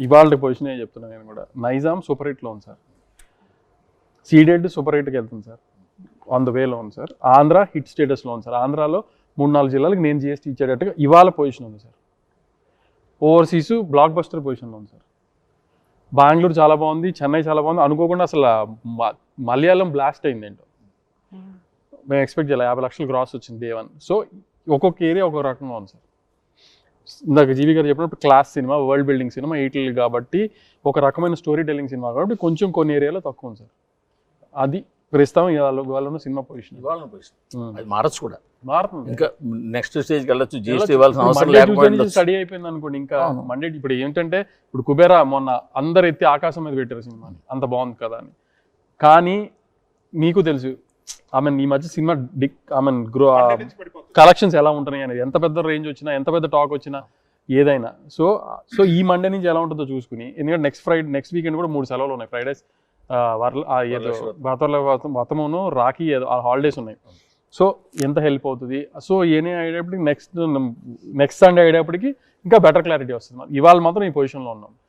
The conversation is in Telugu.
ఇవాళ పొజిషన్ చెప్తున్నాను నేను కూడా. నైజాం సూపర్ హిట్లో ఉంది సార్, సీడెడ్ సూపర్ హిట్కి వెళ్తుంది సార్, ఆన్ ద వేలో ఉంది సార్. ఆంధ్ర హిట్ స్టేటస్లో ఉంది సార్. ఆంధ్రాలో 3-4 జిల్లాలకు నేను జిఎస్టీ ఇచ్చేటట్టుగా ఇవాళ పొజిషన్ ఉంది సార్. ఓవర్సీస్ బ్లాక్ బస్టర్ పొజిషన్లో ఉంది సార్. బెంగళూరు చాలా బాగుంది, చెన్నై చాలా బాగుంది. అనుకోకుండా అసలు మలయాళం బ్లాస్ట్ అయింది ఏంటో, మేము ఎక్స్పెక్ట్ చేయాలి. 50 లక్షలు గ్రాస్ వచ్చింది డే 1. సో ఒక్కొక్క ఏరియా ఒక్కొక్క రకంగా ఉంది సార్. ఇందాక జీవి గారు చెప్పినప్పుడు class cinema, world building cinema, ఈటీలు కాబట్టి ఒక రకమైన స్టోరీ టెల్లింగ్ సినిమా కాబట్టి కొంచెం కొన్ని ఏరియాలో తక్కువ ఉంది సార్. అది ప్రస్తుతం ఇవాళ సినిమా పొజిషన్. అది మారచ్చు కూడా, మారుతుంది. ఇంకా నెక్స్ట్ స్టేజ్కి వెళ్ళొచ్చు. జిఎస్టీ ఇవ్వాల్సిన అవసరం లేకపోతే స్టడీ అయిపోయింది అనుకోండి. ఇంకా మండే ఇప్పుడు ఏంటంటే ఇప్పుడు కుబేరా మొన్న అందరు ఎత్తి ఆకాశం మీద పెట్టారు సినిమాని, అంత బాగుంది కదా అని. కానీ మీకు తెలుసు ఈ మధ్య సినిమా కలెక్షన్స్ ఎలా ఉంటున్నాయి అనేది, ఎంత పెద్ద రేంజ్ వచ్చినా, ఎంత పెద్ద టాక్ వచ్చినా, ఏదైనా. సో ఈ మండే నుంచి ఎలా ఉంటుందో చూసుకుని, ఎందుకంటే నెక్స్ట్ వీకెండ్ కూడా 3 సెలవులు ఉన్నాయి. ఫ్రైడేస్ ఏదో వ్రతమును రాఖీ ఏదో హాలిడేస్ ఉన్నాయి. సో ఎంత హెల్ప్ అవుతుంది. సో ఏనే అయ్యేటప్పటికి నెక్స్ట్ సండే అయ్యేటప్పటికి ఇంకా బెటర్ క్లారిటీ వస్తుంది. ఇవాళ మాత్రం ఈ పొజిషన్లో ఉన్నాం.